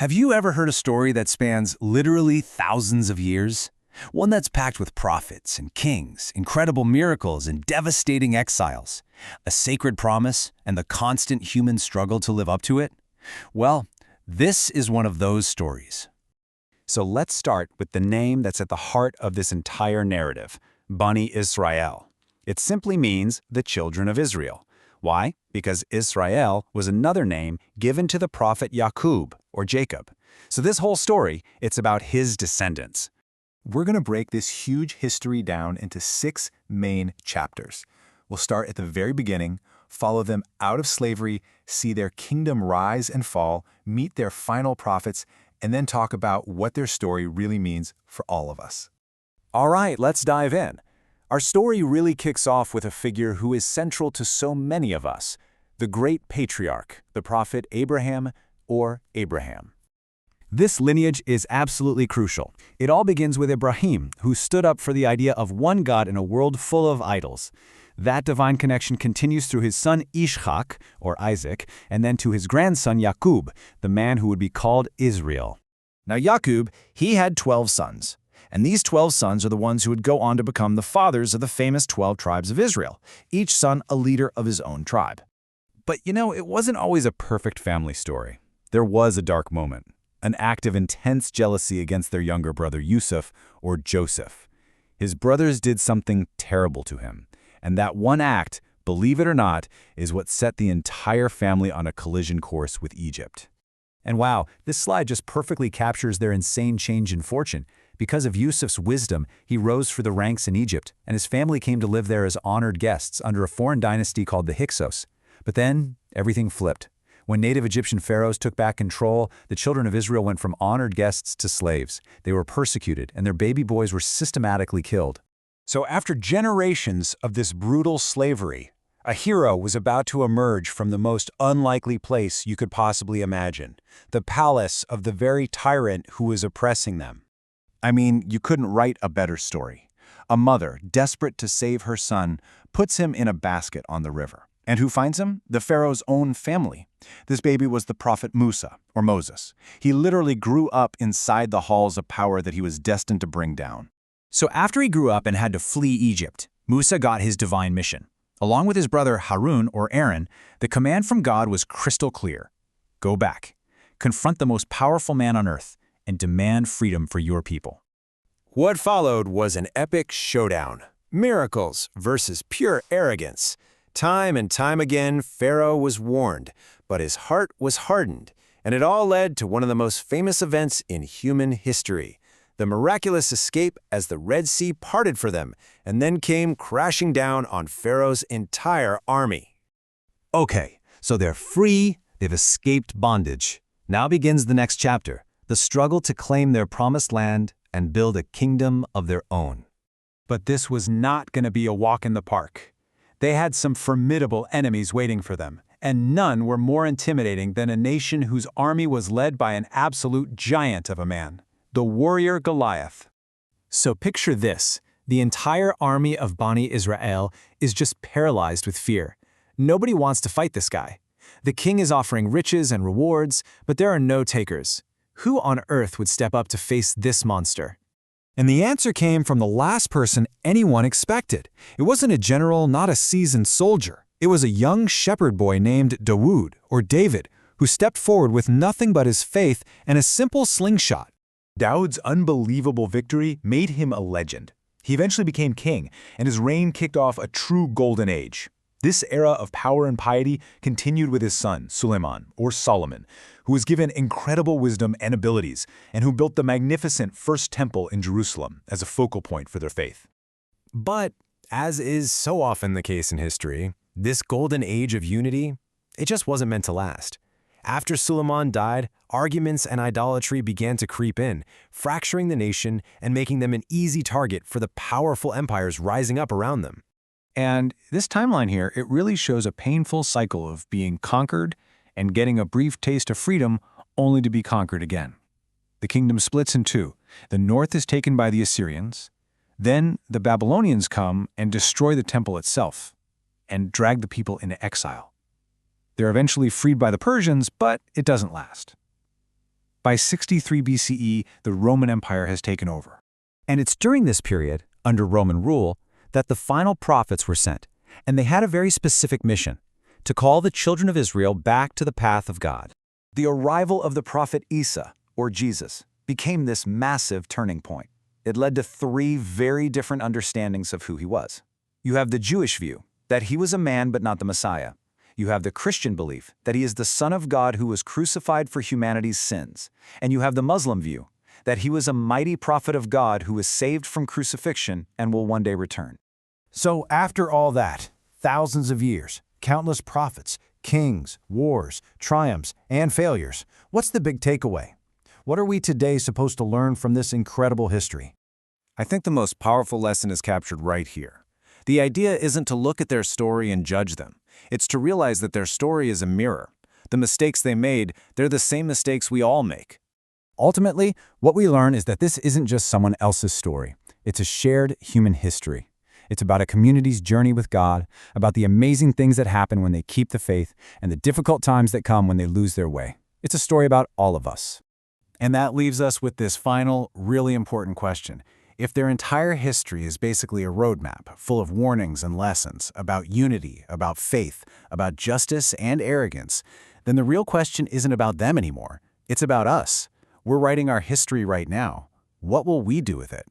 Have you ever heard a story that spans literally thousands of years? One that's packed with prophets and kings, incredible miracles and devastating exiles, a sacred promise and the constant human struggle to live up to it? Well, this is one of those stories. So let's start with the name that's at the heart of this entire narrative, Bani Israel. It simply means the children of Israel. Why? Because Israel was another name given to the prophet Yaqub, or Jacob. So this whole story, it's about his descendants. We're going to break this huge history down into 6 main chapters. We'll start at the very beginning, follow them out of slavery, see their kingdom rise and fall, meet their final prophets, and then talk about what their story really means for all of us. All right, let's dive in. Our story really kicks off with a figure who is central to so many of us, the great patriarch, the prophet Abraham, or Abraham. This lineage is absolutely crucial. It all begins with Ibrahim, who stood up for the idea of one God in a world full of idols. That divine connection continues through his son Ishaq, or Isaac, and then to his grandson Yaqub, the man who would be called Israel. Now Yaqub, he had 12 sons. And these 12 sons are the ones who would go on to become the fathers of the famous 12 tribes of Israel, each son a leader of his own tribe. But it wasn't always a perfect family story. There was a dark moment, an act of intense jealousy against their younger brother Yusuf, or Joseph. His brothers did something terrible to him, and that one act, believe it or not, is what set the entire family on a collision course with Egypt. And wow, this slide just perfectly captures their insane change in fortune. Because of Yusuf's wisdom, he rose through the ranks in Egypt, and his family came to live there as honored guests under a foreign dynasty called the Hyksos. But then, everything flipped. When native Egyptian pharaohs took back control, the children of Israel went from honored guests to slaves. They were persecuted, and their baby boys were systematically killed. So after generations of this brutal slavery, a hero was about to emerge from the most unlikely place you could possibly imagine, the palace of the very tyrant who was oppressing them. I mean, you couldn't write a better story. A mother, desperate to save her son, puts him in a basket on the river. And who finds him? The Pharaoh's own family. This baby was the prophet Musa, or Moses. He literally grew up inside the halls of power that he was destined to bring down. So after he grew up and had to flee Egypt, Musa got his divine mission. Along with his brother Harun, or Aaron, the command from God was crystal clear. Go back. Confront the most powerful man on earth and demand freedom for your people. What followed was an epic showdown. Miracles versus pure arrogance. Time and time again, Pharaoh was warned, but his heart was hardened, and it all led to one of the most famous events in human history, the miraculous escape as the Red Sea parted for them and then came crashing down on Pharaoh's entire army. Okay, so they're free, they've escaped bondage. Now begins the next chapter, the struggle to claim their promised land and build a kingdom of their own. But this was not going to be a walk in the park. They had some formidable enemies waiting for them, and none were more intimidating than a nation whose army was led by an absolute giant of a man, the warrior Goliath. So picture this. The entire army of Bani Israel is just paralyzed with fear. Nobody wants to fight this guy. The king is offering riches and rewards, but there are no takers. Who on earth would step up to face this monster? And the answer came from the last person anyone expected. It wasn't a general, not a seasoned soldier. It was a young shepherd boy named Dawood, or David, who stepped forward with nothing but his faith and a simple slingshot. Dawood's unbelievable victory made him a legend. He eventually became king, and his reign kicked off a true golden age. This era of power and piety continued with his son, Suleiman, or Solomon, who was given incredible wisdom and abilities, and who built the magnificent First Temple in Jerusalem as a focal point for their faith. But, as is so often the case in history, this golden age of unity, it just wasn't meant to last. After Suleiman died, arguments and idolatry began to creep in, fracturing the nation and making them an easy target for the powerful empires rising up around them. And this timeline here, it really shows a painful cycle of being conquered and getting a brief taste of freedom only to be conquered again. The kingdom splits in two. The north is taken by the Assyrians. Then the Babylonians come and destroy the temple itself and drag the people into exile. They're eventually freed by the Persians, but it doesn't last. By 63 BCE, the Roman Empire has taken over. And it's during this period, under Roman rule, that the final prophets were sent, and they had a very specific mission: to call the children of Israel back to the path of God. The arrival of the prophet Isa, or Jesus, became this massive turning point. It led to three very different understandings of who he was. You have the Jewish view, that he was a man but not the Messiah. You have the Christian belief, that he is the Son of God who was crucified for humanity's sins. And you have the Muslim view, that he was a mighty prophet of God who was saved from crucifixion and will one day return. So after all that, thousands of years, countless prophets, kings, wars, triumphs, and failures, what's the big takeaway? What are we today supposed to learn from this incredible history? I think the most powerful lesson is captured right here. The idea isn't to look at their story and judge them. It's to realize that their story is a mirror. The mistakes they made, they're the same mistakes we all make. Ultimately, what we learn is that this isn't just someone else's story. It's a shared human history. It's about a community's journey with God, about the amazing things that happen when they keep the faith, and the difficult times that come when they lose their way. It's a story about all of us. And that leaves us with this final, really important question. If their entire history is basically a roadmap full of warnings and lessons about unity, about faith, about justice and arrogance, then the real question isn't about them anymore. It's about us. We're writing our history right now. What will we do with it?